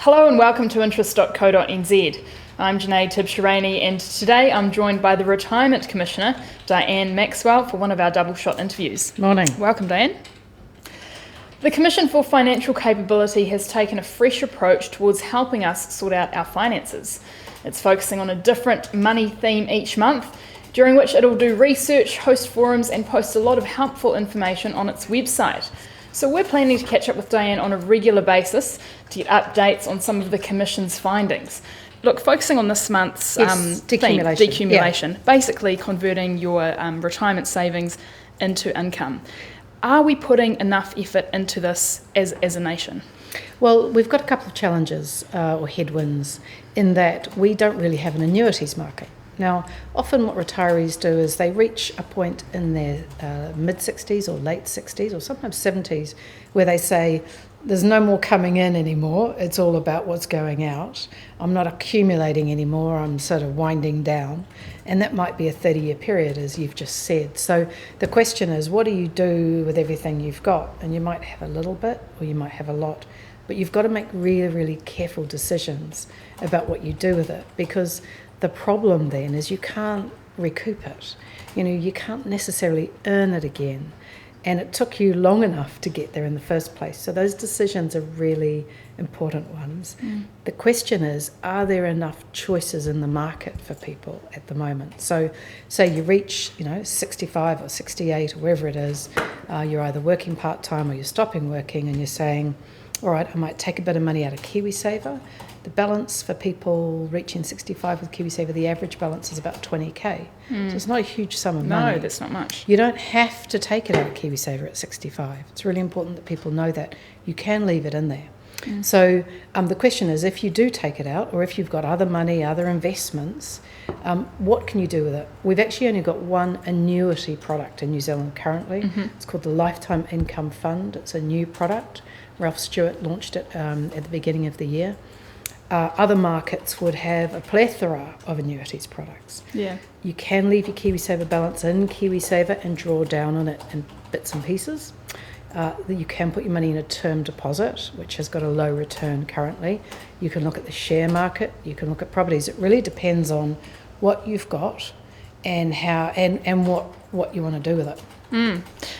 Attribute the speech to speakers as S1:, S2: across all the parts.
S1: Hello and welcome to interest.co.nz. I'm Janae Tibbs-Shirani and today I'm joined by the Retirement Commissioner, Diane Maxwell, for one of our double shot interviews.
S2: Morning.
S1: Welcome, Diane. The Commission for Financial Capability has taken a fresh approach towards helping us sort out our finances. It's focusing on a different money theme each month, during which it'll do research, host forums and post a lot of helpful information on its website. So we're planning to catch up with Diane on a regular basis to get updates on some of the Commission's findings. Look, focusing on this month's decumulation, basically converting your retirement savings into income. Are we putting enough effort into this as a nation?
S2: Well, we've got a couple of challenges or headwinds in that we don't really have an annuities market. Now, often what retirees do is they reach a point in their mid-60s or late 60s or sometimes 70s where they say, there's no more coming in anymore, it's all about what's going out. I'm not accumulating anymore, I'm sort of winding down. And that might be a 30-year period, as you've just said. So the question is, what do you do with everything you've got? And you might have a little bit or you might have a lot. But you've got to make really, really careful decisions about what you do with it, because the problem then is you can't recoup it. You can't necessarily earn it again. And it took you long enough to get there in the first place. So those decisions are really important ones. The question is, are there enough choices in the market for people at the moment? So say you reach 65 or 68 or wherever it is, you're either working part-time or you're stopping working and you're saying, all right, I might take a bit of money out of KiwiSaver. The balance for people reaching 65 with KiwiSaver, the average balance is about 20k. So it's not a huge sum of money.
S1: No, that's not much.
S2: You don't have to take it out of KiwiSaver at 65. It's really important that people know that. You can leave it in there. So the question is, if you do take it out, or if you've got other money, other investments, what can you do with it? We've actually only got one annuity product in New Zealand currently. It's called the Lifetime Income Fund. It's a new product. Ralph Stewart launched it at the beginning of the year. Other markets would have a plethora of annuities products.
S1: Yeah.
S2: You can leave your KiwiSaver balance in KiwiSaver and draw down on it in bits and pieces. You can put your money in a term deposit, which has got a low return currently. You can look at the share market. You can look at properties. It really depends on what you've got and how and what you want to do with it.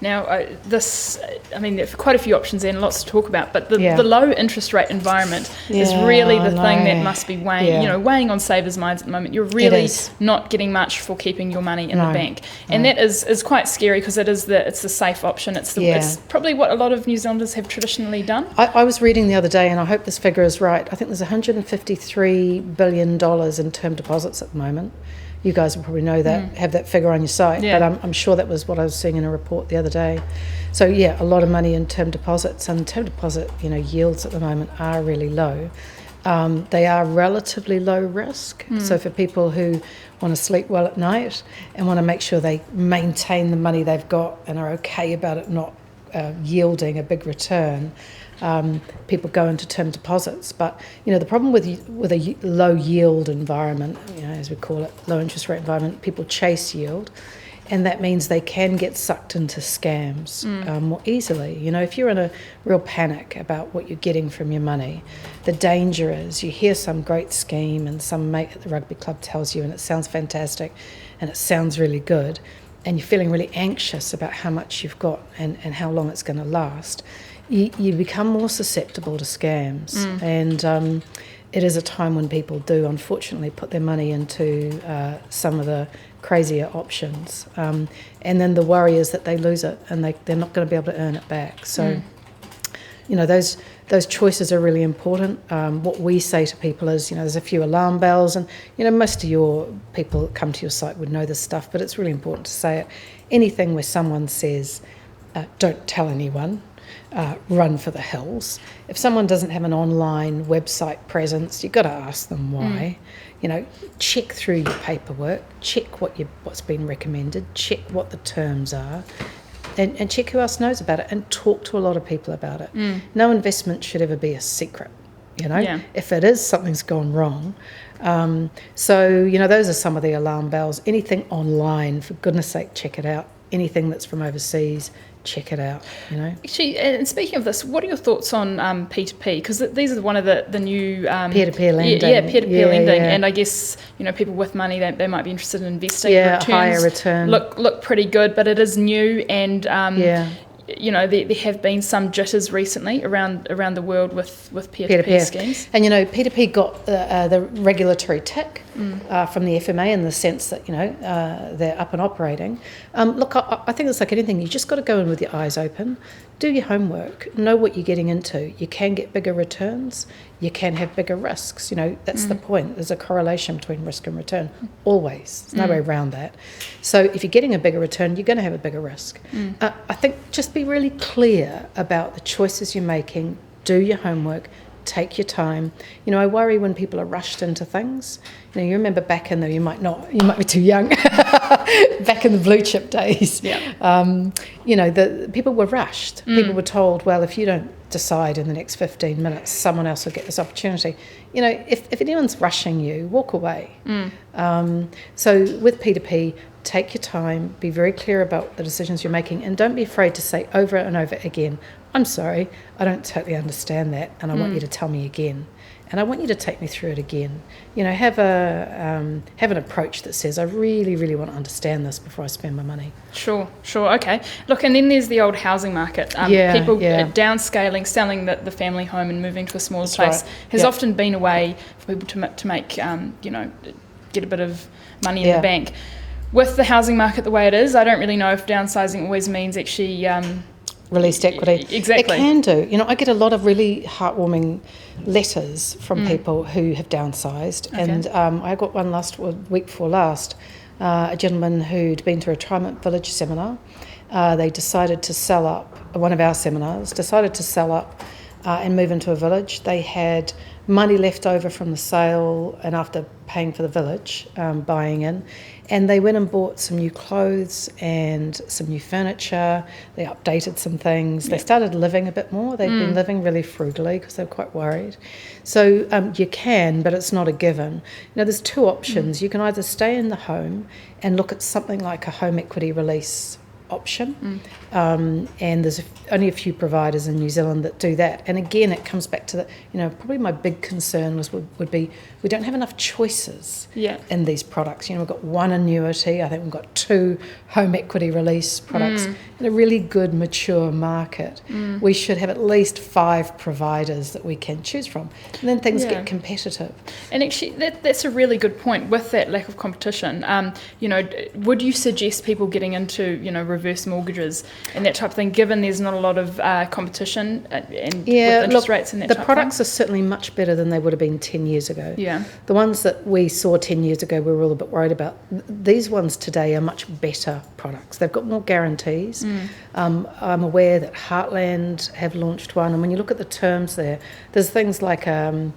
S1: Now, there are quite a few options there and lots to talk about, but the low interest rate environment is really the thing that must be weighing on savers' minds at the moment. You're really not getting much for keeping your money in the bank. And that is quite scary because it's the safe option. It's probably what a lot of New Zealanders have traditionally done.
S2: I was reading the other day, and I hope this figure is right, I think there's $153 billion in term deposits at the moment. You guys will probably know that, have that figure on your site, but I'm sure that was what I was seeing in a report the other day. So a lot of money in term deposits, and term deposit yields at the moment are really low. They are relatively low risk, so for people who want to sleep well at night and want to make sure they maintain the money they've got and are okay about it not yielding a big return, people go into term deposits. But the problem with a low yield environment, as we call it, low interest rate environment, people chase yield, and that means they can get sucked into scams more easily. If you're in a real panic about what you're getting from your money, the danger is you hear some great scheme and some mate at the rugby club tells you, and it sounds fantastic and it sounds really good, and you're feeling really anxious about how much you've got and how long it's going to last. You become more susceptible to scams, and it is a time when people do unfortunately put their money into some of the crazier options, and then the worry is that they lose it and they're not going to be able to earn it back. So those choices are really important. What we say to people is, there's a few alarm bells, and most of your people that come to your site would know this stuff, but it's really important to say it. Anything where someone says, don't tell anyone, run for the hills. If someone doesn't have an online website presence, you've got to ask them why. Check through your paperwork, check what's been recommended, check what the terms are, and check who else knows about it, and talk to a lot of people about it. No investment should ever be a secret. If it is, something's gone wrong. So those are some of the alarm bells. Anything online, for goodness sake, check it out. Anything that's from overseas, check it out, you know.
S1: Actually, and speaking of this, what are your thoughts on P2P? Because these are one of the new...
S2: peer-to-peer lending.
S1: Yeah, peer-to-peer lending. And I guess, people with money, they might be interested in investing.
S2: Yeah,
S1: returns
S2: higher return.
S1: Look pretty good, but it is new, and there have been some jitters recently around the world with peer-to-peer schemes.
S2: And P2P got the regulatory tick from the FMA in the sense that they're up and operating. Look, I think it's like anything. You just got to go in with your eyes open, do your homework, know what you're getting into. You can get bigger returns. You can have bigger risks. That's the point. There's a correlation between risk and return, always. There's no way around that. So if you're getting a bigger return, you're going to have a bigger risk. I think just be really clear about the choices you're making, do your homework, take your time. I worry when people are rushed into things. You remember back in you might be too young, back in the blue chip days. Yeah. The people were rushed. People were told, well, if you don't decide in the next 15 minutes, someone else will get this opportunity. If anyone's rushing you, walk away. So with P2P, take your time, be very clear about the decisions you're making, and don't be afraid to say over and over again, I'm sorry, I don't totally understand that, and I want you to tell me again. And I want you to take me through it again. Have an approach that says, I really, really want to understand this before I spend my money.
S1: Sure, okay. Look, and then there's the old housing market. People downscaling, selling the family home and moving to a smaller place has often been a way for people to make, get a bit of money in the bank. With the housing market the way it is, I don't really know if downsizing always means actually...
S2: released equity.
S1: Exactly.
S2: It can do. I get a lot of really heartwarming letters from people who have downsized. Okay. And I got one week before last, a gentleman who'd been to a retirement village seminar. They decided to sell up, one of our seminars, decided to sell up and move into a village. They had money left over from the sale and after paying for the village, buying in, and they went and bought some new clothes and some new furniture. They updated some things. They started living a bit more. They've been living really frugally because they're quite worried. So you can, but it's not a given. There's two options. You can either stay in the home and look at something like a home equity release option, and there's only a few providers in New Zealand that do that. And again, it comes back to probably my big concern would be we don't have enough choices in these products. We've got one annuity, I think we've got two home equity release products in a really good mature market. We should have at least 5 providers that we can choose from, and then things get competitive.
S1: And actually that's a really good point. With that lack of competition, would you suggest people getting into reverse mortgages and that type of thing, given there's not a lot of competition and with interest rates and that type of thing?
S2: The products are certainly much better than they would have been 10 years ago.
S1: Yeah.
S2: The ones that we saw 10 years ago we were all a bit worried about. These ones today are much better products. They've got more guarantees. I'm aware that Heartland have launched one, and when you look at the terms there's things like a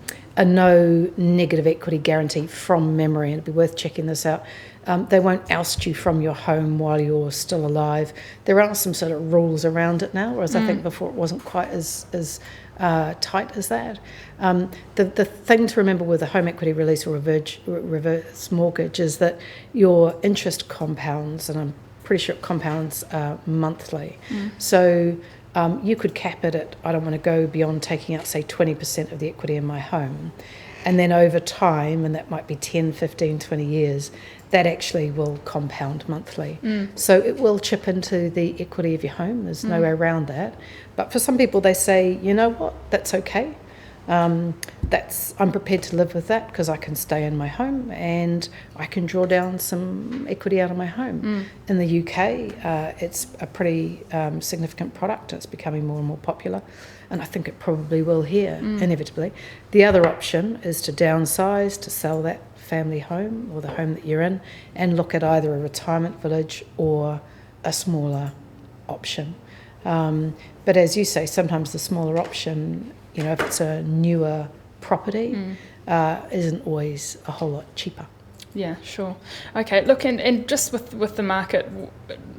S2: no negative equity guarantee from memory, and it'd be worth checking this out. They won't oust you from your home while you're still alive. There are some sort of rules around it now, whereas I think before it wasn't quite as tight as that. The thing to remember with a home equity release or reverse mortgage is that your interest compounds, and I'm pretty sure it compounds monthly. So you could cap it at, I don't want to go beyond taking out, say, 20% of the equity in my home. And then over time, and that might be 10, 15, 20 years, that actually will compound monthly. So it will chip into the equity of your home. There's no way around that. But for some people, they say, you know what, that's okay. I'm prepared to live with that because I can stay in my home and I can draw down some equity out of my home. In the UK, it's a pretty significant product. It's becoming more and more popular, and I think it probably will here, inevitably. The other option is to downsize, to sell that family home or the home that you're in, and look at either a retirement village or a smaller option. But as you say, sometimes the smaller option, if it's a newer property, isn't always a whole lot cheaper.
S1: Yeah, sure. Okay, look, and just with the market,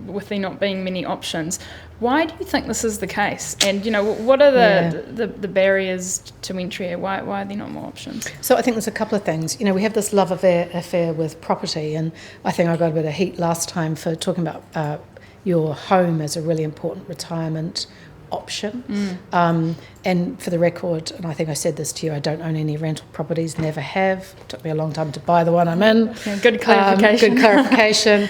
S1: with there not being many options, why do you think this is the case? And, what are the barriers to entry? Why are there not more options?
S2: So I think there's a couple of things. We have this love affair with property, and I think I got a bit of heat last time for talking about your home as a really important retirement option. And for the record, and I think I said this to you, I don't own any rental properties, never have. It took me a long time to buy the one I'm in.
S1: Yeah, good clarification.
S2: Good clarification.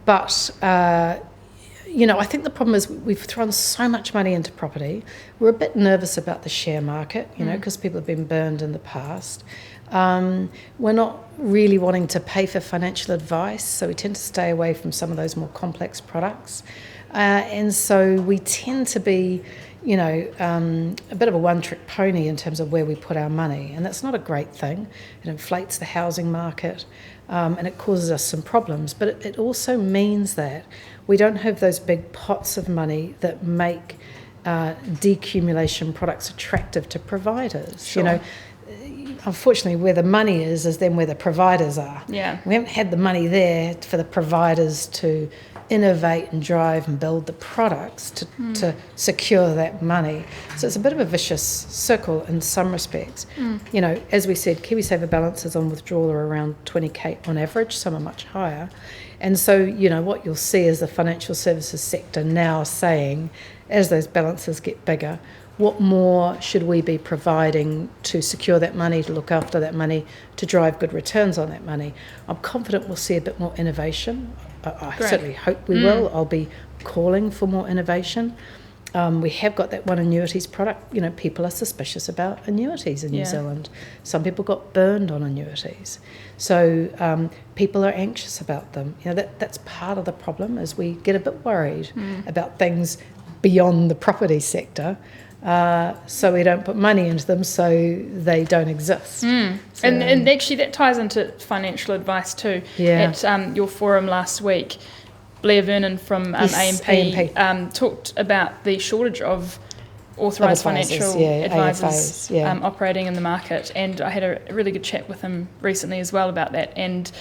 S2: But I think the problem is we've thrown so much money into property. We're a bit nervous about the share market, because people have been burned in the past. We're not really wanting to pay for financial advice, so we tend to stay away from some of those more complex products. And so we tend to be, a bit of a one-trick pony in terms of where we put our money. And that's not a great thing. It inflates the housing market, and it causes us some problems. But it also means that we don't have those big pots of money that make decumulation products attractive to providers.
S1: Sure.
S2: Unfortunately, where the money is then where the providers are.
S1: Yeah.
S2: We haven't had the money there for the providers to innovate and drive and build the products to secure that money. So it's a bit of a vicious circle in some respects. As we said, KiwiSaver balances on withdrawal are around 20k on average, some are much higher. And so, what you'll see is the financial services sector now saying, as those balances get bigger, what more should we be providing to secure that money, to look after that money, to drive good returns on that money? I'm confident we'll see a bit more innovation. I certainly hope we will. I'll be calling for more innovation. We have got that one annuities product. People are suspicious about annuities in New Zealand. Some people got burned on annuities. So people are anxious about them. That's part of the problem, is we get a bit worried about things beyond the property sector. So we don't put money into them, so they don't exist. So,
S1: and actually that ties into financial advice too. At your forum last week, Blair Vernon from AMP talked about the shortage of authorised financial advisors operating in the market, and I had a really good chat with him recently as well about that. And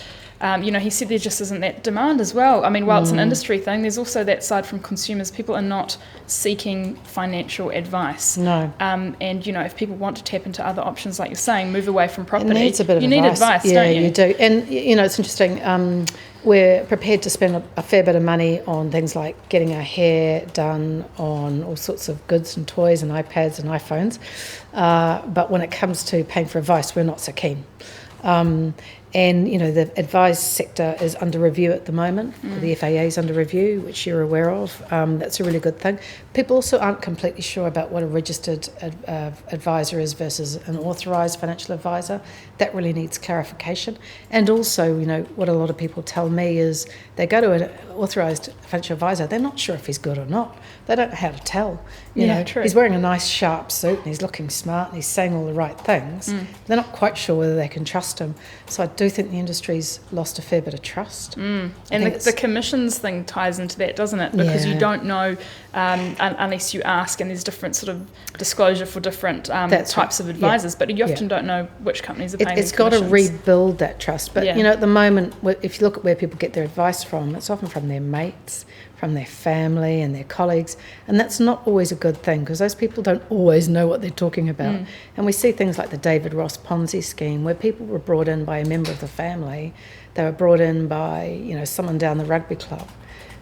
S1: he said there just isn't that demand as well. I mean, while it's an industry thing, there's also that side from consumers. People are not seeking financial advice.
S2: No.
S1: And, if people want to tap into other options, like you're saying, move away from property,
S2: it needs a bit of
S1: you need advice, don't you?
S2: Yeah, you do. And, it's interesting. We're prepared to spend a fair bit of money on things like getting our hair done, on all sorts of goods and toys and iPads and iPhones. But when it comes to paying for advice, we're not so keen. And, the advised sector is under review at the moment. The FAA is under review, which you're aware of. That's a really good thing. People also aren't completely sure about what a registered advisor is versus an authorised financial advisor. That really needs clarification. And also, what a lot of people tell me is they go to an authorised financial advisor, they're not sure if he's good or not. They don't know how to tell.
S1: True.
S2: He's wearing a nice sharp suit and he's looking smart and he's saying all the right things. They're not quite sure whether they can trust him. So I do think the industry's lost a fair bit of trust.
S1: And the commissions thing ties into that, doesn't it? Because you don't know unless you ask, and there's different sort of disclosure for different types of advisors, but you often don't know which companies are paying.
S2: It's got to rebuild that trust. But, at the moment, if you look at where people get their advice from, it's often from their mates, from their family and their colleagues, and that's not always a good thing, because those people don't always know what they're talking about. And we see things like the David Ross Ponzi scheme, where people were brought in by a member of the family. They were brought in by someone down the rugby club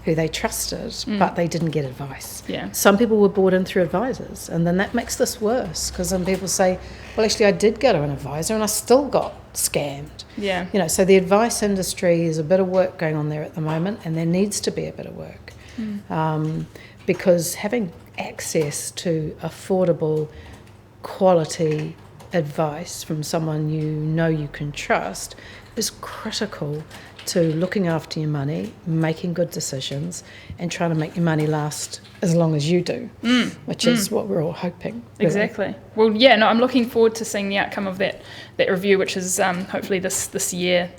S2: who they trusted, but they didn't get advice. Some people were brought in through advisors, and then that makes this worse, because then people say, well, actually I did go to an advisor and I still got scammed. So the advice industry is a bit of work going on there at the moment, and there needs to be a bit of work, because having access to affordable, quality advice from someone you can trust is critical to looking after your money, making good decisions, and trying to make your money last as long as you do, which is what we're all hoping. Really.
S1: Exactly. Well, I'm looking forward to seeing the outcome of that review, which is hopefully this year.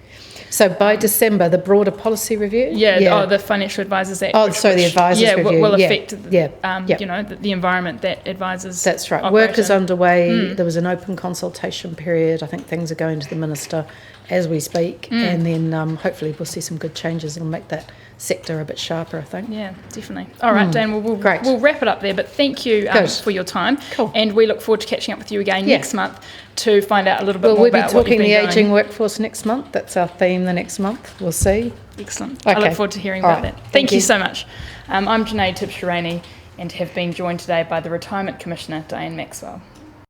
S2: So by December, the broader policy review?
S1: The Financial Advisors Act.
S2: The Advisors Review.
S1: Will affect the environment that advisors
S2: That's right. Work is underway. There was an open consultation period. I think things are going to the Minister as we speak, and then hopefully we'll see some good changes and make that sector a bit sharper, I think.
S1: Yeah, definitely. All right, Dan, we'll wrap it up there, but thank you for your time.
S2: Cool.
S1: And we look forward to catching up with you again next month to find out a little bit more about what you've been doing.
S2: We'll be talking the ageing workforce next month. That's our theme the next month. We'll see.
S1: Excellent. Okay. I look forward to hearing about that. Thank you so much. I'm Junaid Tibshirani and have been joined today by the Retirement Commissioner, Diane Maxwell.